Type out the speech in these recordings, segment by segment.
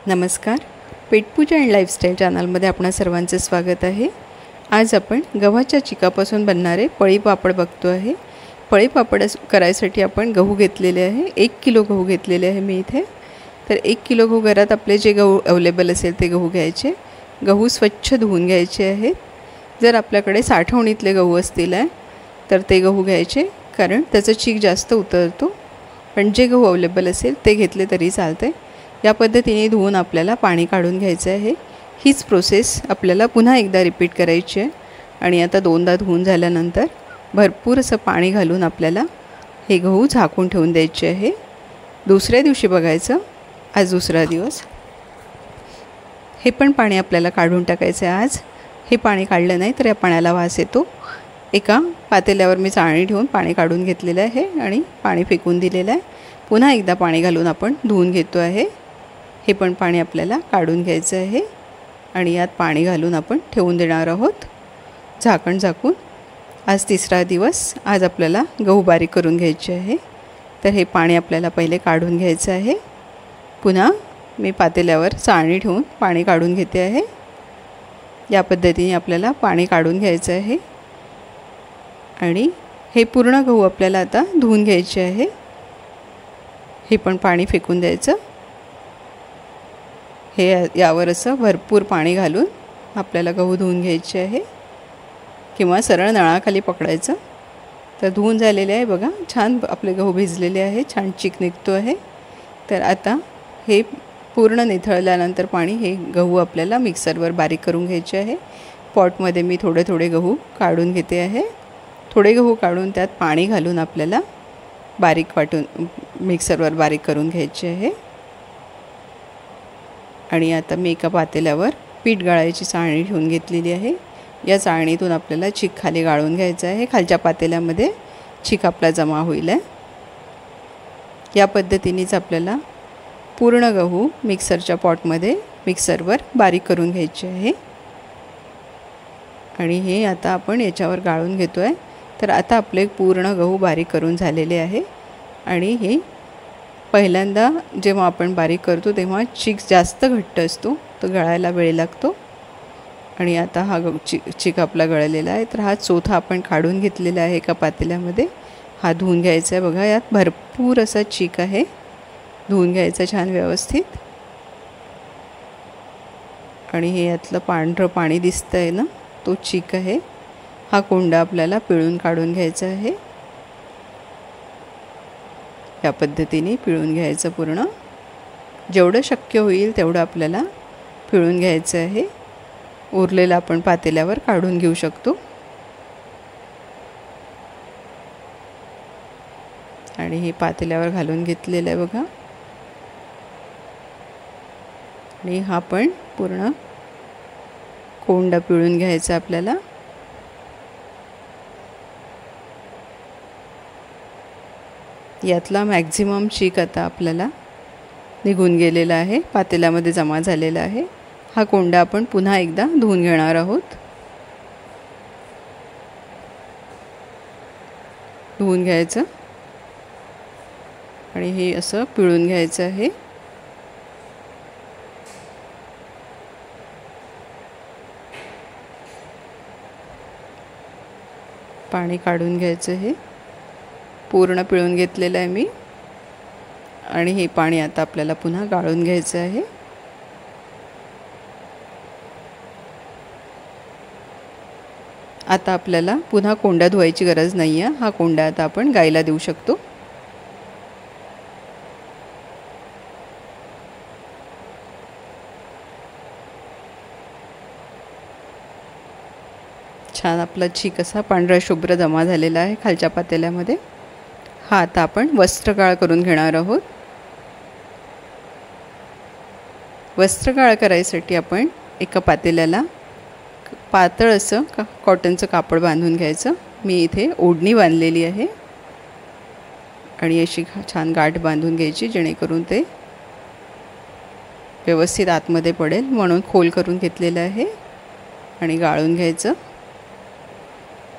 नमस्कार, पेटपूजा and lifestyle चॅनलमध्ये आपणा सर्वांचे स्वागत आहे। आज आपण गव्हाच्या चिकापासून बनणारे पळीपापड बघतो आहे। पळीपापड करायसाठी आपण गहू घेतलेले आहे। 1 किलो गहू घेतलेले आहे मी इथे। तर 1 किलो गहू घरात आपले जे गहू अवेलेबल असेल ते गहू घ्यायचे। गहू स्वच्छ धुवून घ्यायचे आहेत। जर आपल्याकडे साठवणीतले गहू असतील तर ते गहू घ्यायचे, कारण त्याचा चीक जास्त उतरतो। पण जे गहू अवेलेबल असेल ते घेतले तरी चालते। या पद्धतीने धुवून आपल्याला पाणी काढून घ्यायचं आहे। हीच प्रोसेस आपल्याला पुन्हा एकदा रिपीट करायची आहे। आणि आता दोनदा धुवून झाल्यानंतर भरपूर असं पाणी घालून आपल्याला हे गहू झाकून ठेवून द्यायचे आहे। दुसऱ्या दिवशी बघायचं, आज दुसरा दिवस, हे पण पाणी आपल्याला काढून टाकायचं आहे। आज हे पाणी काढलं नाही तर या पाण्याला वास येतो। एका पातेल्यावर मी चाळणी ठेवून पाणी काढून घेतलेलं आहे आणि पाणी फेकून दिलेलं आहे। पुन्हा एकदा पाणी घालून आपण धुवून घेतो आहे। हे पण पाणी आपल्याला काढून घ्यायचं आहे आणि यात पाणी घालून आपण ठेवून देणार आहोत झाकण झाकून। आज तिसरा दिवस। आज आपल्याला गहू बारीक करून घ्यायचे आहे। तर हे पाणी आपल्याला पहिले काढून घ्यायचं आहे। पुन्हा मी पातेल्यावर चाळणी ठेवून पाणी काढून घेते आहे। या पद्धतीने आपल्याला पाणी काढून घ्यायचं आहे आणि हे पूर्ण गहू आपल्याला आता धुवून घ्यायचे आहे। हे पण पाणी फेकून द्यायचं। हे यावर असं भरपूर पाणी घालून आपल्याला गहू धुवून घ्यायचे आहे, किंवा सरळ नळाखाली पकडायचं। तर धुवून झालेले आहे बघा, छान आपले गहू भिजलेले आहे, छान चीक निघतो आहे। तर आता हे पूर्ण निथळल्यानंतर पाणी, हे गहू आपल्याला मिक्सरवर बारीक करून घ्यायचे आहे। पॉटमध्ये मी थोडे थोडे गहू काढून घेते आहे। थोडे गहू काढून त्यात पाणी घालून आपल्याला बारीक वाटून मिक्सरवर बारीक करून घ्यायचे आहे। आणि आता मी एका पातेल्यावर पीठ गाळायची चाळणी ठेवून घेतलेली आहे। या चाळणीतून आपल्याला चीक खाली गाळून घ्यायचा आहे। खालच्या पातेल्यामध्ये चीक आपला जमा होईल। या पद्धतीनेच आपल्याला पूर्ण गहू मिक्सरच्या पॉटमध्ये मिक्सरवर बारीक करून घ्यायचे आहे। आणि हे आता आपण याच्यावर गाळून घेतो आहे। तर आता आपले पूर्ण गहू बारीक करून झालेले आहे। आणि हे पहिल्यांदा जेव्हा आपण बारीक करतो तेव्हा चीक जास्त घट्ट असतो, तो गळायला वेळ लागतो। आणि आता हा चीक आपला गळलेला आहे। तर हा चोथा आपण काढून घेतलेला आहे एका पातेल्यामध्ये। हा धुवून घ्यायचा आहे बघा, यात भरपूर असा चीक आहे, धुवून घ्यायचा छान व्यवस्थित। आणि हे यातलं पांढरं पाणी दिसतंय ना, तो चीक आहे। हा कोंडा आपल्याला पिळून काढून घ्यायचा आहे। या पद्धतीने पिळून घ्यायचं पूर्ण, जेवढं शक्य होईल तेवढं आपल्याला पिळून घ्यायचं आहे। उरलेलं आपण पातेल्यावर काढून घेऊ शकतो। आणि हे पातेल्यावर घालून घेतलेलं आहे बघा। आणि हा पण पूर्ण कोंडा पिळून घ्यायचा आपल्याला। यातला मॅक्झिमम चीक आता आपल्याला निघून गेलेला आहे, पातेल्यामध्ये जमा झालेला आहे। हा कोंडा आपण पुन्हा एकदा धुवून घेणार आहोत। धुवून घ्यायचं आणि हे असं पिळून घ्यायचं आहे। पाणी काढून घ्यायचं, हे पूर्ण पिळून घेतलेलं आहे मी। आणि हे पाणी आता आपल्याला पुन्हा गाळून घ्यायचं आहे। आता आपल्याला पुन्हा कोंडा धुवायची गरज नाही आहे। हा कोंडा आता आपण गाईला देऊ शकतो। छान आपला चीक असा पांढरा शुभ्र जमा झालेला आहे खालच्या पातेल्यामध्ये। हा आता आपण वस्त्रगाळ करून घेणार आहोत। वस्त्रगाळ करायसाठी आपण एका पातेल्याला पातळ असं कॉटनचं कापड बांधून घ्यायचं। मी इथे ओढणी बांधलेली आहे आणि अशी छान गाठ बांधून घ्यायची, जेणेकरून ते व्यवस्थित आतमध्ये पडेल, म्हणून खोल करून घेतलेलं आहे। आणि गाळून घ्यायचं।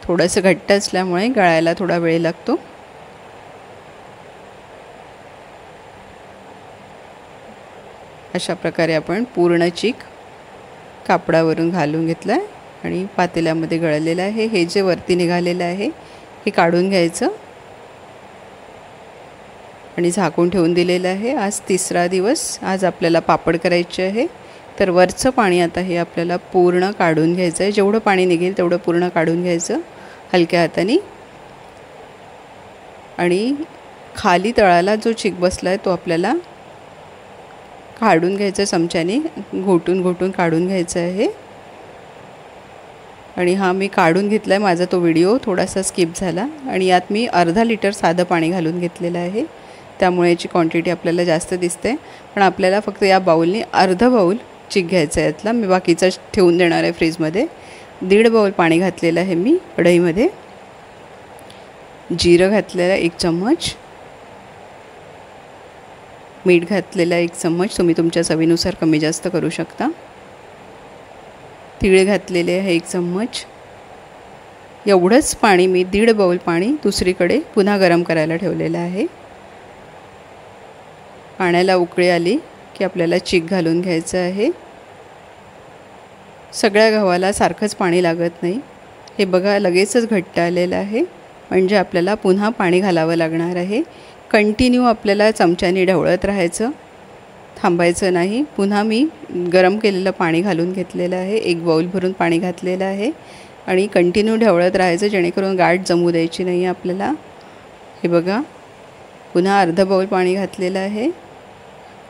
थोडंसं घट्ट असल्यामुळे गळायला थोडा वेळ लागतो। अशा प्रकारे आपण पूर्ण चीक कापडावरून घालून घेतला आहे आणि पातेल्यामध्ये गळलेलं आहे। हे जे वरती निघालेलं आहे हे काढून घ्यायचं आणि झाकून ठेवून दिलेलं आहे। आज तिसरा दिवस, आज आपल्याला पापड करायचे आहे। तर वरचं पाणी आता हे आपल्याला पूर्ण काढून घ्यायचं आहे। जेवढं पाणी निघेल तेवढं पूर्ण काढून घ्यायचं हलक्या हाताने आणि खाली तळाला जो चिक बसला आहे तो आपल्याला काढून घ्यायचा, चमच्याने घोटून घोटून काढून घ्यायचा आहे। आणि हा मी काढून घेतला आहे, माझा तो व्हिडिओ थोडासा स्किप झाला आणि यात मी अर्धा लिटर साधं पाणी घालून घेतलेलं आहे, त्यामुळे याची क्वांटिटी आपल्याला जास्त दिसते। पण आपल्याला फक्त या बाउलने अर्धा बाउल चिक घ्यायचा आहे यातला, मी बाकीचा ठेवून देणार आहे फ्रीजमध्ये। 1.5 बाउल पाणी घातलेलं आहे मी कढईमध्ये। जिरं घातलेलं 1 चम्मच, मीठ घातलेला 1 चम्मच, तुम्ही तुमच्या चवीनुसार कमी जास्त करू शकता। तीळ घातलेले आहे 1 चम्मच। एवढंच पाणी मी 1.5 बाउल पाणी दुसरीकडे पुन्हा गरम करायला ठेवलेलं आहे। पाण्याला उकळी आली की आपल्याला चीक घालून घ्यायचं आहे। सगळ्या गव्हाला सारखंच पाणी लागत नाही, हे बघा लगेचच घट्ट आलेलं आहे, म्हणजे आपल्याला पुन्हा पाणी घालावं लागणार आहे। कंटिन्यू आपल्याला चमच्याने ढवळत राहायचं, थांबायचं नाही। पुन्हा मी गरम केलेलं पाणी घालून घेतलेलं आहे, 1 बाउल भरून पाणी घातलेलं आहे आणि कंटिन्यू ढवळत राहायचं जेणेकरून गाठ जमू द्यायची नाही आपल्याला। हे बघा पुन्हा अर्धा बाउल पाणी घातलेलं आहे।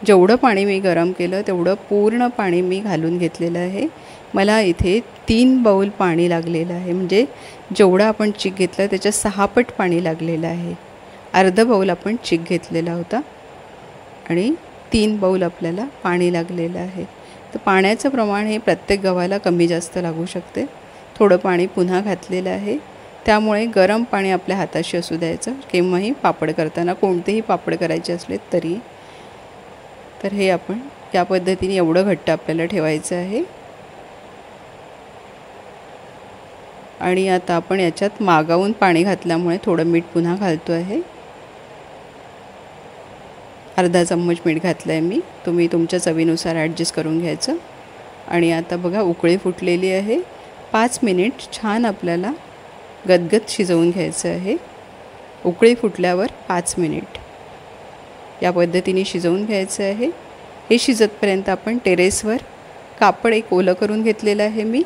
जेवढं पाणी मी गरम केलं तेवढं पूर्ण पाणी मी घालून घेतलेलं आहे। मला इथे 3 बाउल पाणी लागलेलं आहे, म्हणजे जेवढं आपण चीक घेतलं त्याच्या 6 पट पाणी लागलेलं आहे। अर्धा बाउल आपण चीक घेतलेला होता आणि 3 बाउल आपल्याला पाणी लागलेलं आहे। तर पाण्याचं प्रमाण हे प्रत्येक गव्हाला कमी जास्त लागू शकते। थोडं पाणी पुन्हा घातलेलं आहे, त्यामुळे गरम पाणी आपल्या हाताशी असू द्यायचं केव्हाही पापड करताना, कोणतेही पापड करायचे असले तरी। तर हे आपण या पद्धतीने एवढं घट्ट आपल्याला ठेवायचं आहे। आणि आता आपण याच्यात मागावून पाणी घातल्यामुळे थोडं मीठ पुन्हा घालतो आहे। अर्धा चम्मच मीठ घातलं आहे मी, तुम्ही तुमच्या चवीनुसार ॲडजस्ट करून घ्यायचं। आणि आता बघा उकळी फुटलेली आहे। 5 मिनिट छान आपल्याला गदगद शिजवून घ्यायचं आहे। उकळी फुटल्यावर 5 मिनिट या पद्धतीने शिजवून घ्यायचं आहे। हे शिजतपर्यंत आपण टेरेसवर कापड एक ओलं करून घेतलेलं आहे मी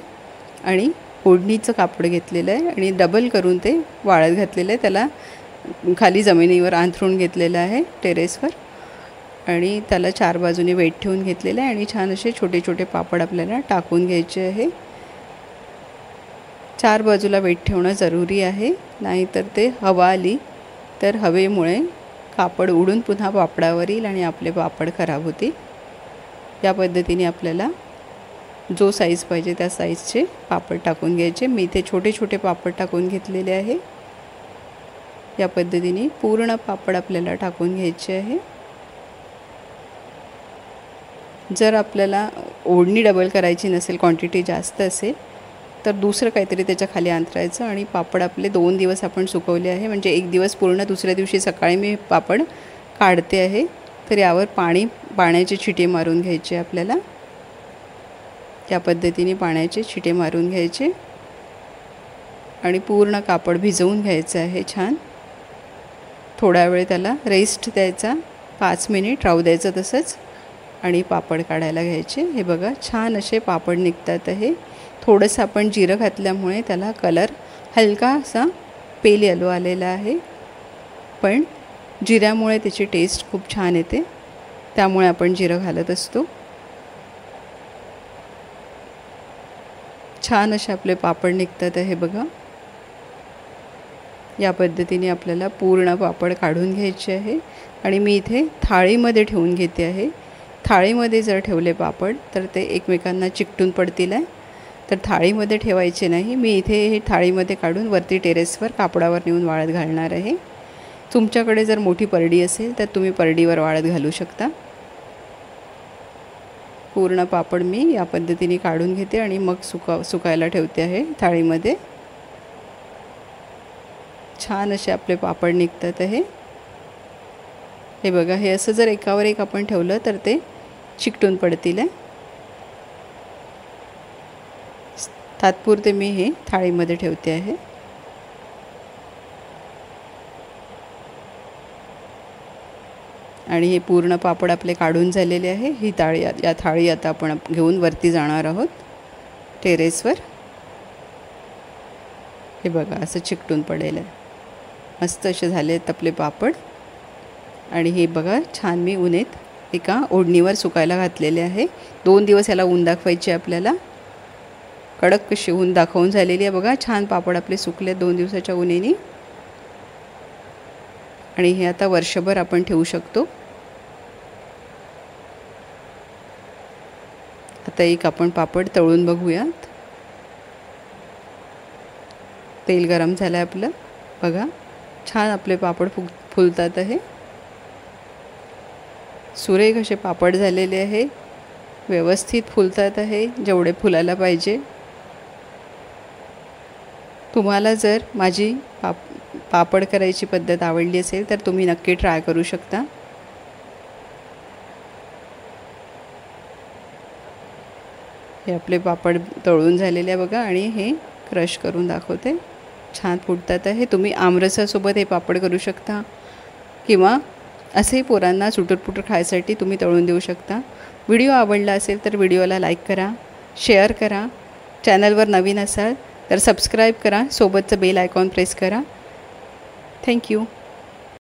आणि ओढणीचं कापड घेतलेलं आहे आणि डबल करून ते वाळत घातलेलं आहे, त्याला खाली जमिनीवर अंथरून घेतलेलं आहे टेरेसवर आणि त्याला 4 बाजूने वेट ठेवून घेतलेलं आहे आणि छान असे छोटे छोटे पापड आपल्याला टाकून घ्यायचे आहे। 4 बाजूला वेट ठेवणं जरुरी आहे, नाहीतर ते हवा आली तर हवेमुळे कापड उडून पुन्हा पापडावर येईल आणि आपले पापड खराब होतील। या पद्धतीने आपल्याला जो साईज पाहिजे त्या साईजचे पापड टाकून घ्यायचे। मी इथे छोटे छोटे पापड टाकून घेतलेले आहे। या पद्धतीने पूर्ण पापड आपल्याला टाकून घ्यायचे आहे। जर आपल्याला ओढणी डबल करायची नसेल, क्वांटिटी जास्त असेल तर दुसरं काहीतरी त्याच्या खाली अंतरायचं आणि पापड आपले 2 दिवस आपण सुकवले आहे, म्हणजे 1 दिवस पूर्ण, दुसऱ्या दिवशी सकाळी मी पापड काढते आहे। तर यावर पाण्याचे छिटे मारून घ्यायचे आपल्याला। या पद्धतीने पाण्याचे छिटे मारून घ्यायचे आणि पूर्ण कापड भिजवून घ्यायचं आहे छान। थोडा वेळ त्याला रेस्ट द्यायचा, 5 मिनिट राहू द्यायचं तसंच आणि पापड काढायला घ्यायचे। हे बघा छान असे पापड निघतात आहे। थोडंसं आपण जिरं घातल्यामुळे त्याला कलर हलका असा पेल येलो आलेला आहे, पण जिऱ्यामुळे त्याची टेस्ट खूप छान येते, त्यामुळे आपण जिरं घालत असतो। छान असे आपले पापड निघतात आहे बघा। या पद्धतीने आपल्याला पूर्ण पापड काढून घ्यायचे आहे आणि मी इथे थाळीमध्ये ठेवून घेते आहे। थाळीमध्ये जर ठेवले पापड तर ते एकमेकांना चिकटून पडतील आहे, तर थाळीमध्ये ठेवायचे नाही। मी इथे हे थाळीमध्ये काढून वरती टेरेसवर कापडावर नेऊन वाळत घालणार आहे। तुमच्याकडे जर मोठी परडी असेल तर तुम्ही परडीवर वाळत घालू शकता। पूर्ण पापड मी या पद्धतीने काढून घेते आणि मग सुकायला ठेवते आहे थाळीमध्ये। छान असे आपले पापड निघतात आहे। हे बघा, हे असं जर एकावर एक आपण ठेवलं तर ते चिकटून पडतील. तात्पुरते मी हे थाळीमध्ये ठेवते आहे. आणि हे पूर्ण पापड आपले काढून झालेले आहे. ही थाळी आता आपण घेऊन वरती जाणार आहोत टेरेसवर. हे बघा असं चिकटून पडेल आहे. मस्त असे झाले आहेत आपले पापड. आणि हे बघा छान मी उन्हात एका ओढणीवर सुकायला घातलेले आहे. 2 दिवस याला ऊन दाखवायचे आपल्याला. कडक कशी ऊन दाखवून झालेली आहे बघा. छान पापड आपले सुकले 2 दिवसाच्या उन्हाने. आणि हे आता वर्षभर आपण ठेवू शकतो. आता एक आपण पापड तळून बघूयात. तेल गरम झालं आहे आपलं. बघा छान आपले पापड फुलतात आहे. सुरेख असे पापड झालेले आहे. व्यवस्थित फुलतात आहे जेवढे फुलायला पाहिजे. तुम्हाला जर माझी पापड करायची पद्धत आवडली असेल तर तुम्ही नक्की ट्राय करू शकता. हे आपले पापड तळून झालेले आहे बघा. आणि हे क्रश करून दाखवते. छान फुटतात आहे. तुम्ही आमरसासोबत हे पापड करू शकता किंवा असे पोरांना सुटरपुटर खायसाठी तुम्ही तळून देऊ शकता. व्हिडिओ आवडला असेल तर व्हिडिओला लाईक करा, शेअर करा. चॅनलवर नवीन असाल तर सबस्क्राईब करा. सोबतचं बेल आयकॉन प्रेस करा. थँक्यू.